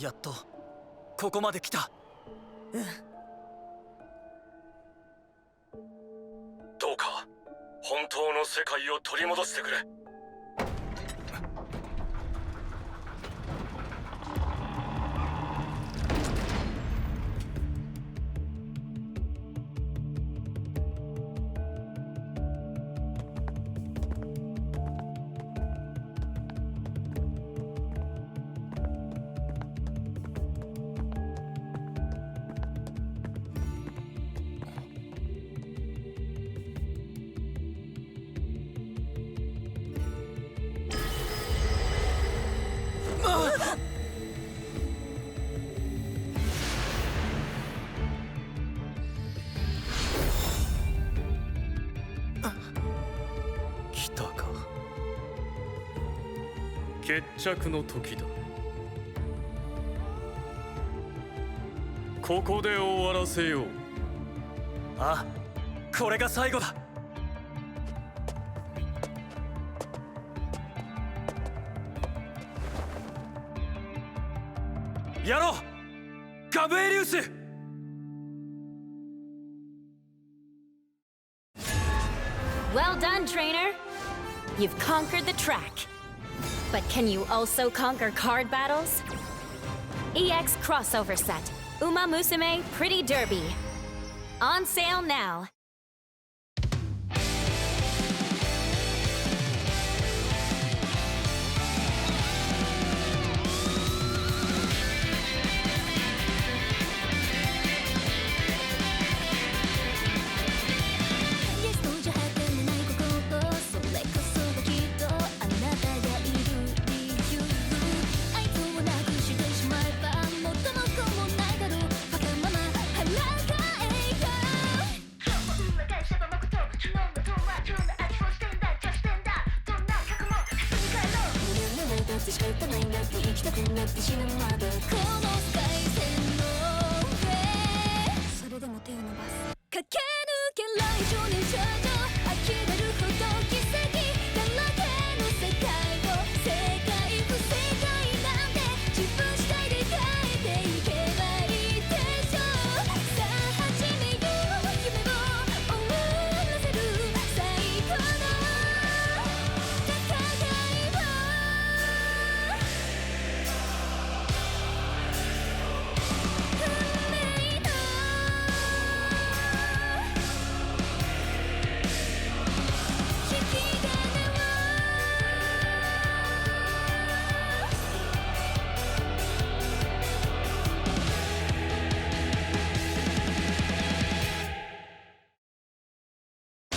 やっとここまで来た。どうか本当の世界を取り戻してくれ。来たか。決着の時だ。ここで終わらせよう。ああ、これが最後だ。やろう、ガブエリウス。Well done, trainer! You've conquered the track. But can you also conquer card battles? EX Crossover Set, Uma Musume Pretty Derby. On sale now.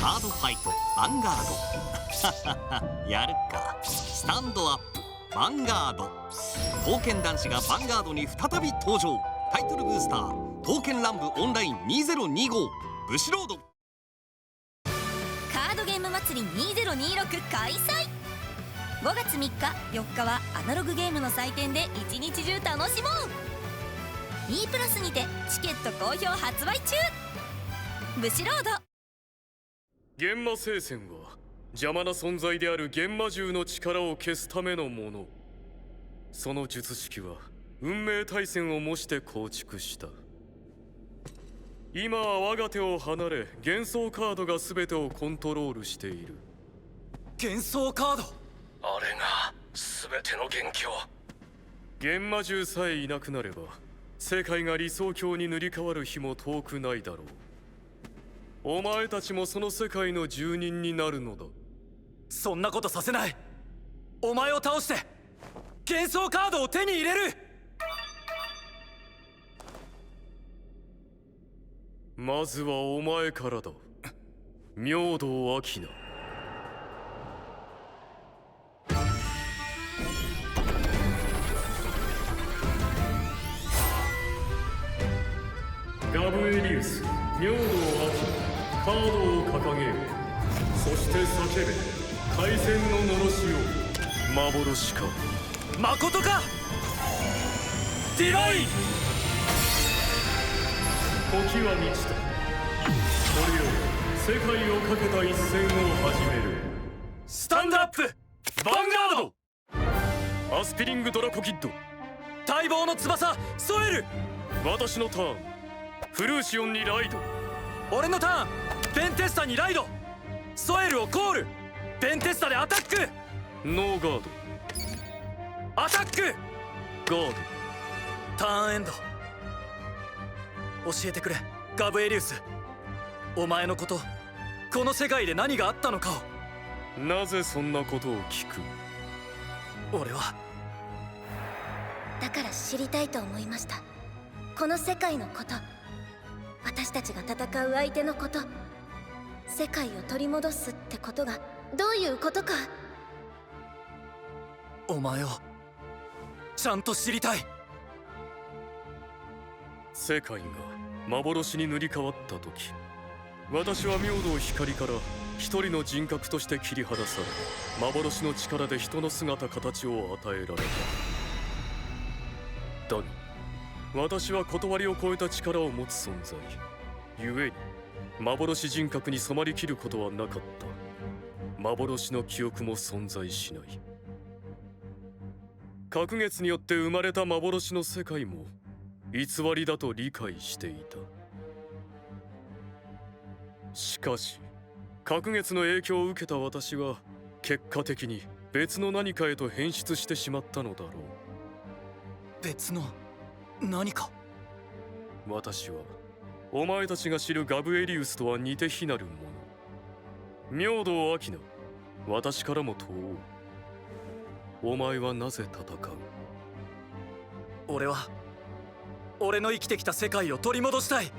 カードファイトヴァンガードやるか。スタンドアップヴァンガード。刀剣男子がヴァンガードに再び登場。タイトルブースター刀剣乱舞オンライン2025武士ロード。カードゲーム祭り2026開催。5月3日4日はアナログゲームの祭典で一日中楽しもう。 E プラスにてチケット好評発売中。武士ロード。幻魔聖戦は邪魔な存在である幻魔獣の力を消すためのもの。その術式は運命対戦を模して構築した。今は我が手を離れ幻想カードが全てをコントロールしている。幻想カード。あれが全ての元凶。幻魔獣さえいなくなれば世界が理想郷に塗り替わる日も遠くないだろう。お前たちもその世界の住人になるのだ。そんなことさせない。お前を倒して幻想カードを手に入れる。まずはお前からだ。明道明菜。ガブエリウス、明道明菜。カードを掲げよ。そして叫べ海戦ののろしを。幻か誠か。ディライ。時は満ちた。これより世界をかけた一戦を始める。スタンドアップヴァンガード。アスピリングドラコキッド待望の翼ソエル。私のターン、フルーシオンにライド。俺のターン、ベンテスタにライド。ソエルをコール。ベンテスタでアタック。ノーガード。アタック。ガーターンエンド。教えてくれガブエリウス、お前のこと、この世界で何があったのかを。ド。なぜそんなことを聞く？俺はだから知りたいと思いました。この世界のこと、私たちが戦う相手のこと、世界を取り戻すってことがどういうことか。お前をちゃんと知りたい。世界が幻に塗り替わった時、私は明道光から一人の人格として切り離され、幻の力で人の姿形を与えられた。だが私は断りを超えた力を持つ存在ゆえに、幻人格に染まりきることはなかった。幻の記憶も存在しない。隔月によって生まれた幻の世界も偽りだと理解していた。しかし隔月の影響を受けた私は結果的に別の何かへと変質してしまったのだろう。別の何か。私はお前たちが知るガブエリウスとは似て非なるもの。明道明菜、私からも問おう。お前はなぜ戦う？俺は俺の生きてきた世界を取り戻したい。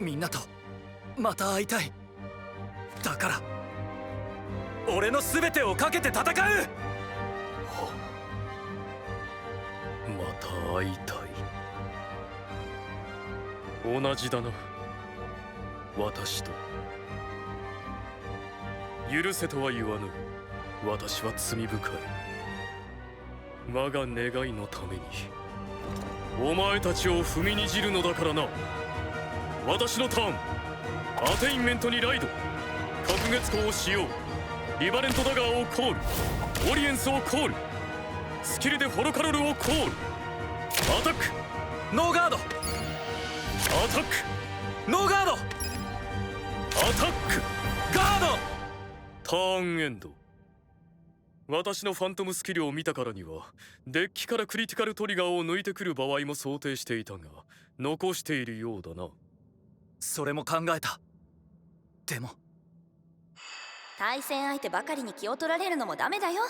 みんなとまた会いたい。だから俺の全てをかけて戦う。また会いたい。同じだな、私と。許せとは言わぬ。私は罪深い。我が願いのためにお前たちを踏みにじるのだからな。私のターン、アテインメントにライド。隔月光を使用。リバレントダガーをコール。オリエンスをコール。スキルでフォロカロルをコール。アタック。ノーガード。アタック。ノーガード。アタック。ガード。ターンエンド。私のファントムスキルを見たからにはデッキからクリティカルトリガーを抜いてくる場合も想定していたが、残しているようだな。それも考えた。でも対戦相手ばかりに気を取られるのもダメだよ。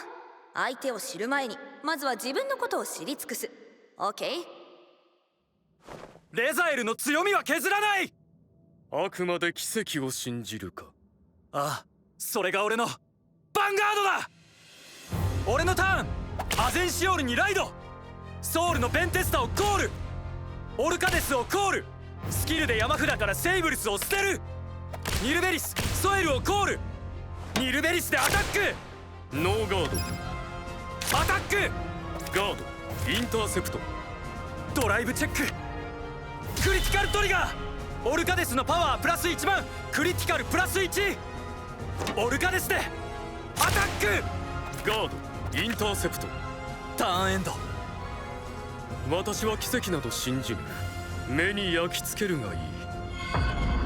相手を知る前にまずは自分のことを知り尽くす。 OK？ レザエルの強みは削らない。あくまで奇跡を信じるか。ああ、それが俺のヴァンガードだ。俺のターン、アゼンシオールにライド。ソウルのベンテスタをコール。オルカデスをコール。スキルで山札からセイブルスを捨てる。ニルベリス、ソエルをコール。ニルベリスでアタック。ノーガード。アタック。ガード。インターセプト。ドライブチェック。クリティカルトリガー。オルカデスのパワープラス1万、クリティカルプラス1。オルカデスでアタック。ガード。インターセプト。ターンエンド。私は奇跡など信じぬ。目に焼き付けるがいい。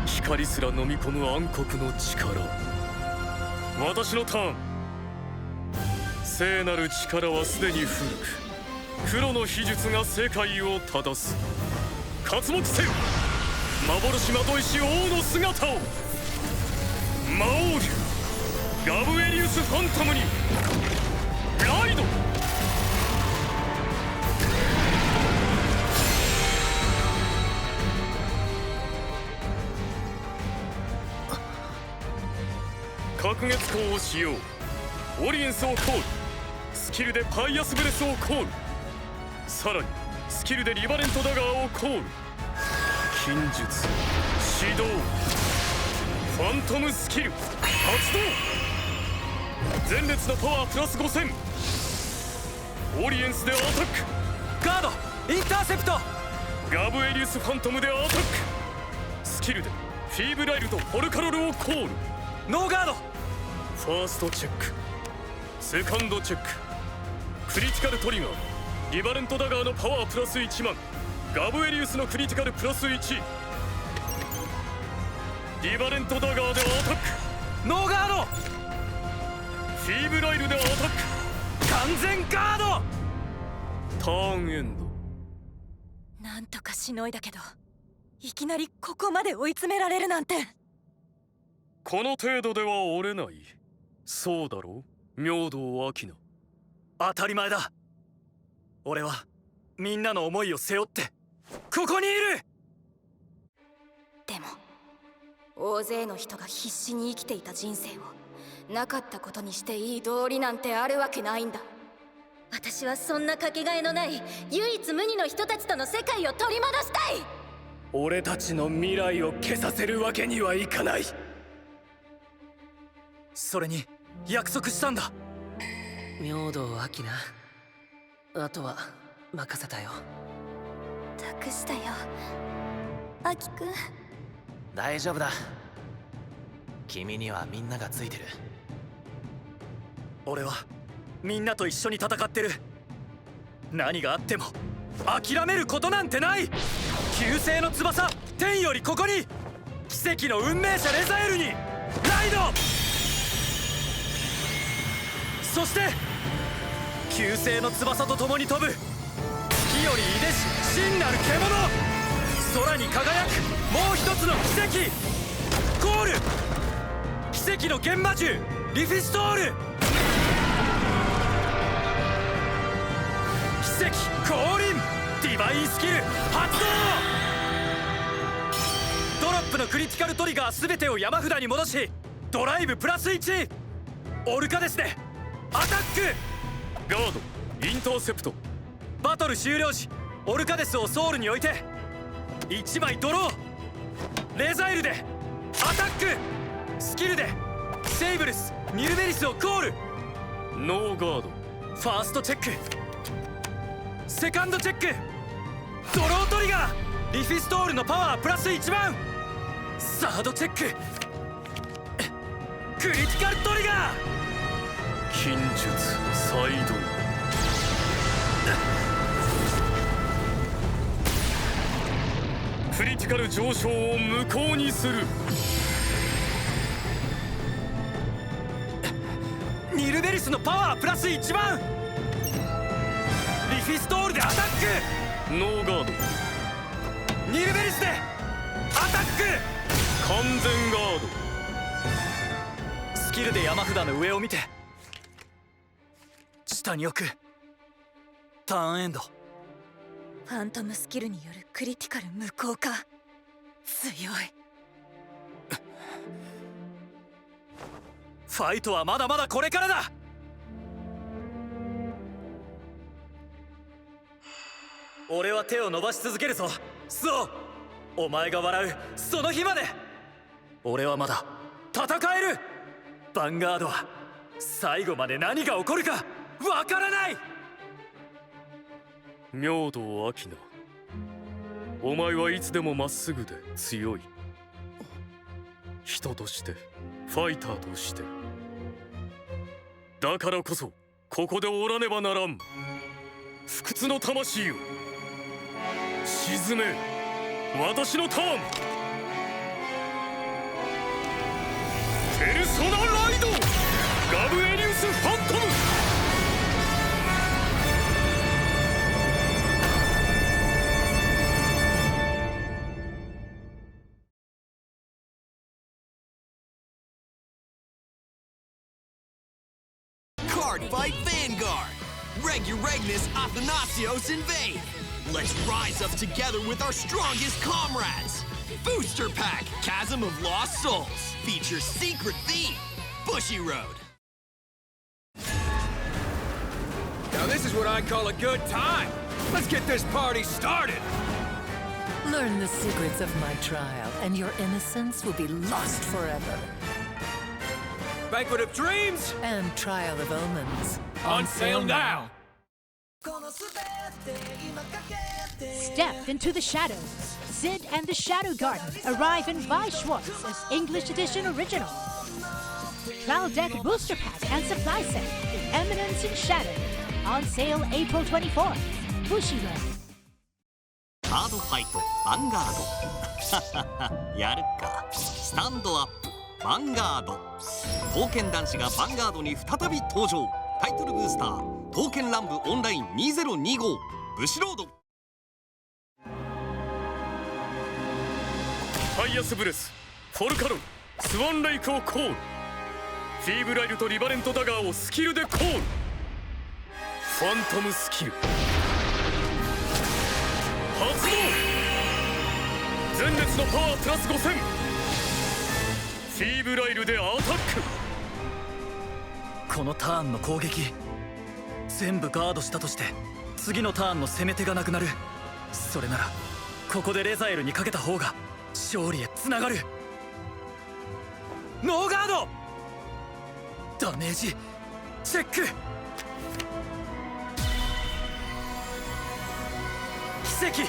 光すら飲み込む暗黒の力。私のターン。聖なる力はすでに古く、黒の秘術が世界を正す。刮目せよ、幻まといし王の姿を。魔王竜ガブエリウスファントムにライド。隔月光を使用。オリエンスをコール。スキルでパイアスブレスをコール。さらにスキルでリバレントダガーをコール。禁術始動。ファントムスキル発動。前列のパワープラス5000。オリエンスでアタック。ガード、インターセプト。ガブエリウスファントムでアタック。スキルでフィーブライルとポルカロルをコール。ノーガード。ファーストチェック。セカンドチェック。クリティカルトリガー。リバレントダガーのパワープラス1万、ガブエリウスのクリティカルプラス1。リバレントダガーではアタック。ノーガード。フィーブライルではアタック。完全ガード。ターンエンド。なんとかしのいだけど、いきなりここまで追い詰められるなんて。この程度では折れない。そうだろう、明道明菜。当たり前だ。俺はみんなの思いを背負ってここにいる。でも大勢の人が必死に生きていた人生をなかったことにしていい道理なんてあるわけないんだ。私はそんなかけがえのない唯一無二の人たちとの世界を取り戻したい。俺たちの未来を消させるわけにはいかない。それに約束したんだ。明道明菜、あとは任せたよ。託したよ、アキくん。大丈夫だ。君にはみんながついてる。俺はみんなと一緒に戦ってる。何があっても諦めることなんてない。旧星の翼天よりここに、奇跡の運命者レザエルにライド。そして旧星の翼と共に飛ぶ月よりいでし真なる獣。空に輝くもう一つの奇跡、ゴール。奇跡の幻魔獣リフィストール。奇跡降臨、ディバインスキル発動。ドロップのクリティカルトリガー全てを山札に戻し、ドライブプラス1。オルカですね、アタック。ガード、インターセプト。バトル終了時オルカデスをソウルに置いて1枚ドロー。レザイルでアタック。スキルでシェイブルスニルベリスをコール。ノーガード。ファーストチェック、セカンドチェック、ドロートリガーリフィストールのパワープラス1万。サードチェック、クリティカルトリガー。近術再動。クリティカル上昇を無効にする。ニルベリスのパワープラス1万。リフィストールでアタック。ノーガード。ニルベリスでアタック。完全ガード。スキルで山札の上を見て下に置く。ターンエンド。ファントムスキルによるクリティカル無効化、強い。ファイトはまだまだこれからだ。俺は手を伸ばし続けるぞスオ。お前が笑うその日まで俺はまだ戦える。ヴァンガードは最後まで何が起こるかわからない。明道明菜、お前はいつでもまっすぐで強い。人としてファイターとして。だからこそここでおらねばならん。不屈の魂を沈め。私のターン。ペルソナライドガブエリウスファントム。Card Fight Vanguard! Regulus Athanasios invade! Let's rise up together with our strongest comrades! Booster Pack Chasm of Lost Souls features secret theme, Bushy Road. Now this is what I call a good time! Let's get this party started! Learn the secrets of my trial, and your innocence will be lost forever. Banquet of Dreams! And Trial of Omens. On sale now! Step into the shadows. Sid and the Shadow Garden arrive in Vi Schwartz as English Edition Original. Trial Deck Booster Pack and Supply Set, Eminence in Shadow. On sale April 24th. Bushiroad. カードファイトヴァンガードやるか。スタンドアップヴァンガード。刀剣男子がヴァンガードに再び登場。タイトルブースター刀剣乱舞オンライン2025ブシロード。ハイアスブレス、フォルカロン、スワンレイクをコール。フィーブライルとリバレントダガーをスキルでコール。ファントムスキル発動。前列のパワープラス5000。フィーブライルでアタック。このターンの攻撃全部ガードしたとして次のターンの攻め手がなくなる。それならここでレザエルにかけた方が勝利へつながる。ノーガードダメージチェック。奇跡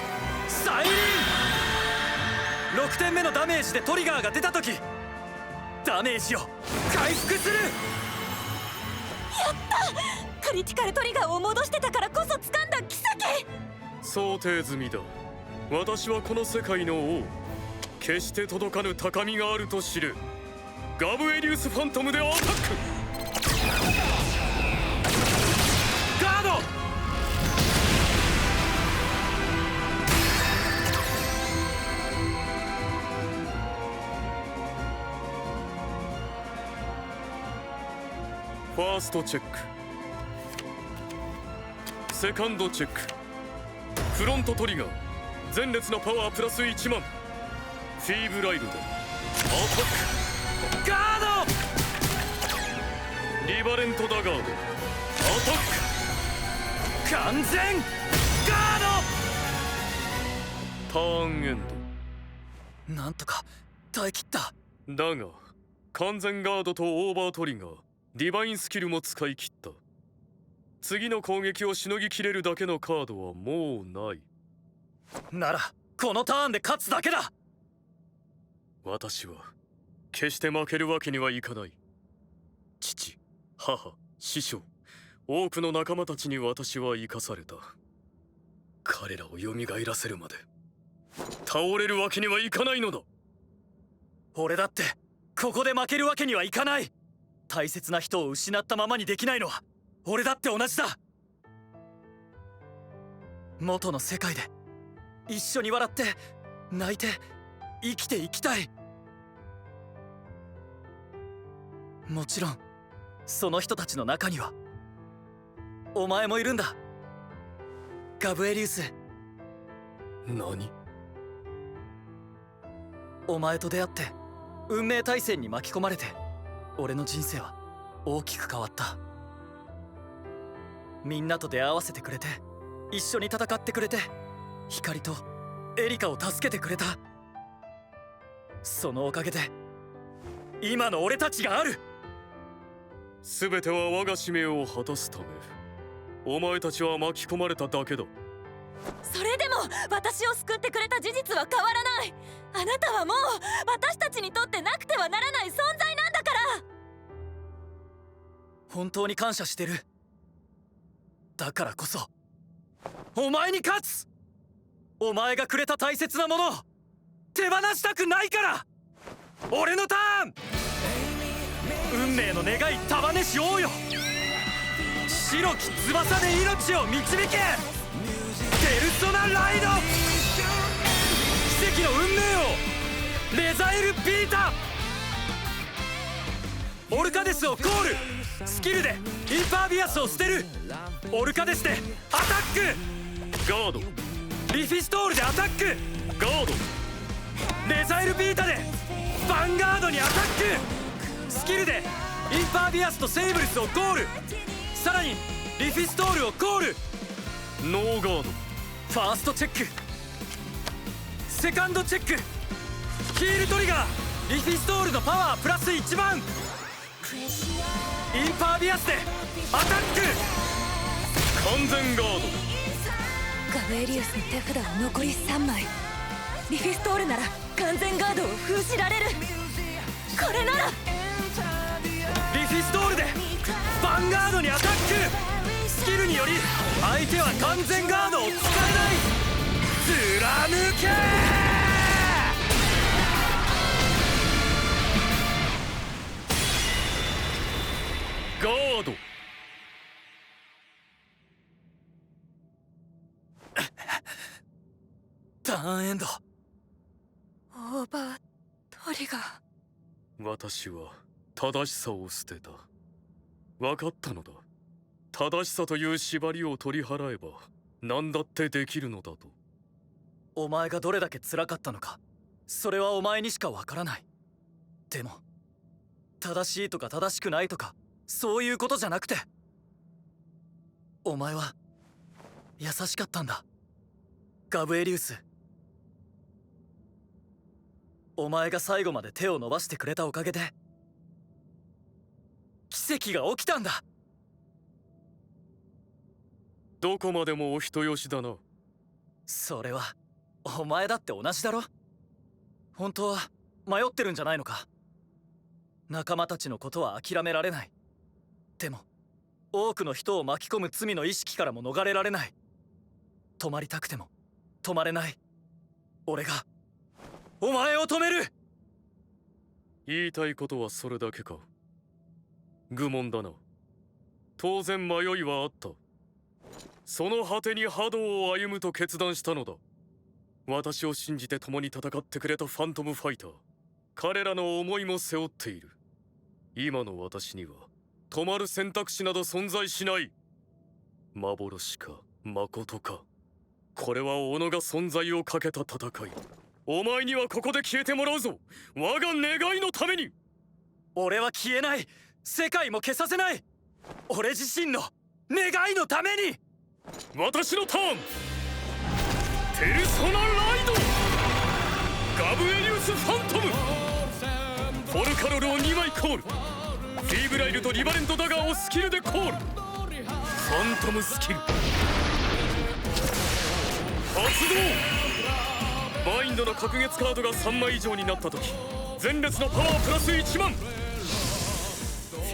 サイリン。6点目のダメージでトリガーが出た時ダメージを回復する。やったクリティカルトリガーを戻してたからこそ掴んだ奇跡。想定済みだ。私はこの世界の王。決して届かぬ高みがあると知る。ガブエリウスファントムでアタック。ガードファーストチェック、セカンドチェック。フロントトリガー前列のパワープラス1万。フィーブライルでアタック。ガードリバレントダガーでアタック。完全ガーターンエンド。なんとか耐え切った。だが完全ガードとオーバートリガーディバインスキルも使い切った。次の攻撃をしのぎきれるだけのカードはもうない。ならこのターンで勝つだけだ。私は決して負けるわけにはいかない。父、母、師匠、多くの仲間たちに私は生かされた。彼らを蘇らせるまで倒れるわけにはいかないのだ。俺だってここで負けるわけにはいかない。大切な人を失ったままにできないのは俺だって同じだ。元の世界で一緒に笑って泣いて生きていきたい。もちろんその人たちの中にはお前もいるんだガブエリウス。何？お前と出会って運命対戦に巻き込まれて俺の人生は大きく変わった。みんなと出会わせてくれて一緒に戦ってくれて光とエリカを助けてくれた。そのおかげで今の俺たちがある。全ては我が使命を果たすため。お前たちは巻き込まれただけだ。それでも私を救ってくれた事実は変わらない。あなたはもう私たちにとってなくてはならない存在なんだから。本当に感謝してる。だからこそお前に勝つ。お前がくれた大切なものを手放したくないから。俺のターン。運命の願い束ねし王よ。白き翼で命を導け。ペルソナライド。奇跡の運命をレザエル・ビータ。オルカデスをコール。スキルでインパービアスを捨てる。オルカデスでアタック。ガード。リフィストールでアタック。ガード。レザエル・ビータでヴァンガードにアタック。スキルでインパービアスとセイブルスをコール。さらにリフィストールをコール。ノーガード。ファーストチェック。セカンドチェック。ヒールトリガー。リフィストールのパワープラス1万。インパービアスでアタック。完全ガード。ガブエリウスの手札は残り3枚。リフィストールなら完全ガードを封じられる。これならリフィストールでヴァンガードにアタック。スキキルにより相手は完全ガードを使えない。貫けガード。ターンエンド。オーバートリガー。私は正しさを捨てた。分かったのだ。正しさという縛りを取り払えば何だってできるのだと。お前がどれだけ辛かったのか、それはお前にしかわからない。でも正しいとか正しくないとかそういうことじゃなくて、お前は優しかったんだ、ガブエリウス。お前が最後まで手を伸ばしてくれたおかげで奇跡が起きたんだ。どこまでもお人よしだな。それはお前だって同じだろ。本当は迷ってるんじゃないのか。仲間たちのことは諦められない。でも多くの人を巻き込む罪の意識からも逃れられない。止まりたくても止まれない。俺がお前を止める。言いたいことはそれだけか。愚問だな。当然迷いはあった。その果てに波動を歩むと決断したのだ。私を信じて共に戦ってくれたファントムファイター、彼らの思いも背負っている。今の私には止まる選択肢など存在しない。幻か誠か、これは己が存在をかけた戦い。お前にはここで消えてもらうぞ、我が願いのために。俺は消えない。世界も消させない。俺自身の願いのために。私のターン、ペルソナライドガブエリウスファントム。フォルカロルを2枚コール。フィーブライルとリバレントダガーをスキルでコール。ファントムスキル発動。バインドの隔月カードが3枚以上になった時、前列のパワープラス1万。フ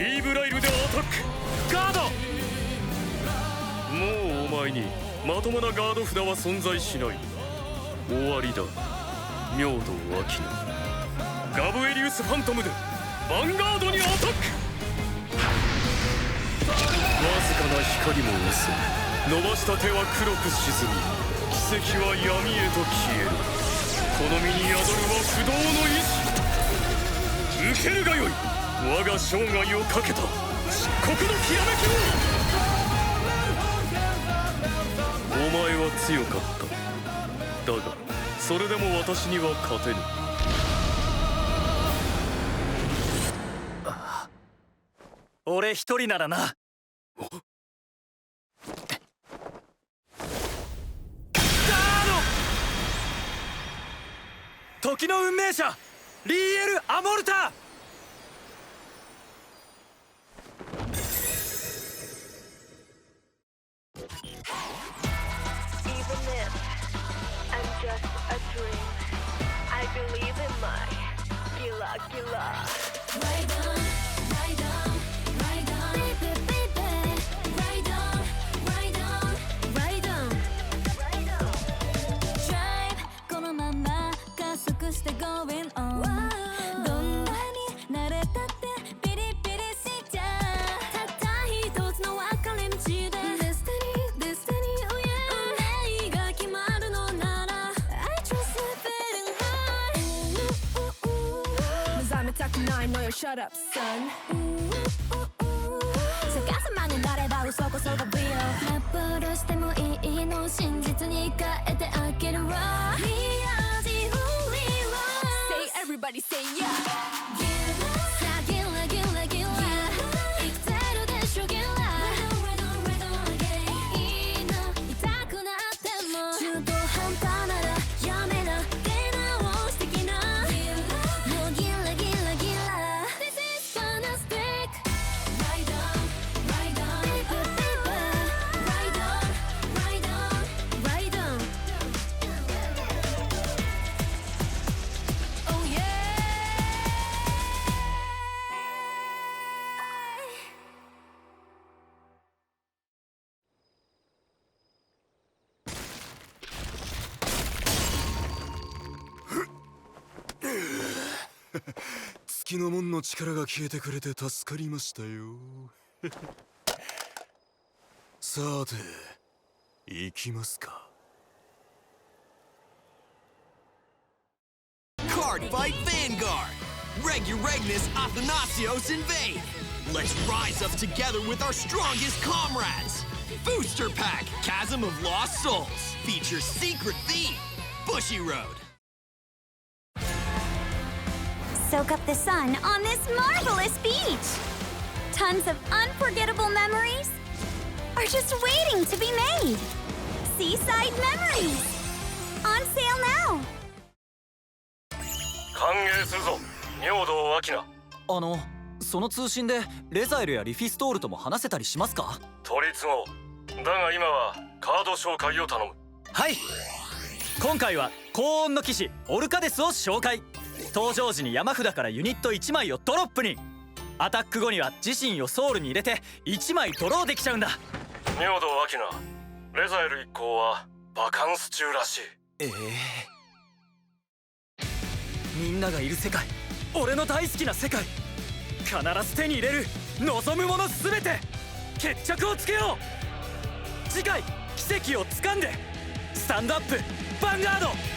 ィーブライルでアタック。ガード。もうお前にまともなガード札は存在しない。終わりだ、明道秋野。ガブエリウスファントムでヴァンガードにアタック。わずかな光も薄い。伸ばした手は黒く沈み、奇跡は闇へと消える。この身に宿るは不動の意志。受けるがよい、我が生涯をかけた漆黒のきらめきを。お前は強かった。だがそれでも私には勝てぬ。俺一人ならな。ガード。時の運命者リーエル・アモルタ。このまま加速して going on。 どんなに慣れたってピリピリしちゃう。たった一つの分かれ道で Destiny oh yeah 運命が決まるのなら I just feeling high。 目覚めたくないのよ Shut up son。 逆さまになれば嘘こそが real。 幻でもいいの真実に変えてあげるわ。Reality who we are。 Say everybody say yeah。 さあギラギラギラ生きてるでしょギラ。いいの痛くなっても中途半端ならやめな出直してきな。もうギラギラギラ This is fantastic。 Ride on ride on baby baby Ride on ride on ride on 月の門の力が消えてくれて助かりましたよ。さて行きますか。Card Fight Vanguard! Regulus Athanasios invade! Let's rise up together with our strongest comrades! Booster Pack Chasm of Lost Souls features Secret Theme, Bushy Road. Soak up the sun on this marvelous beach! Tons of unforgettable memories are just waiting to be made! Seaside Memories! On sale now! 歓迎するぞ明道明菜。その通信でレザエルやリフィストールとも話せたりしますか？取り都合だが今はカード紹介を頼む。はい。今回は高温の騎士オルカデスを紹介。登場時に山札からユニット1枚をドロップに。アタック後には自身をソウルに入れて1枚ドローできちゃうんだ。明道明菜、レザエル一行はバカンス中らしい。みんながいる世界、俺の大好きな世界、必ず手に入れる望むものすべて決着をつけよう。次回奇跡をつかんでスタンドアップヴァンガード。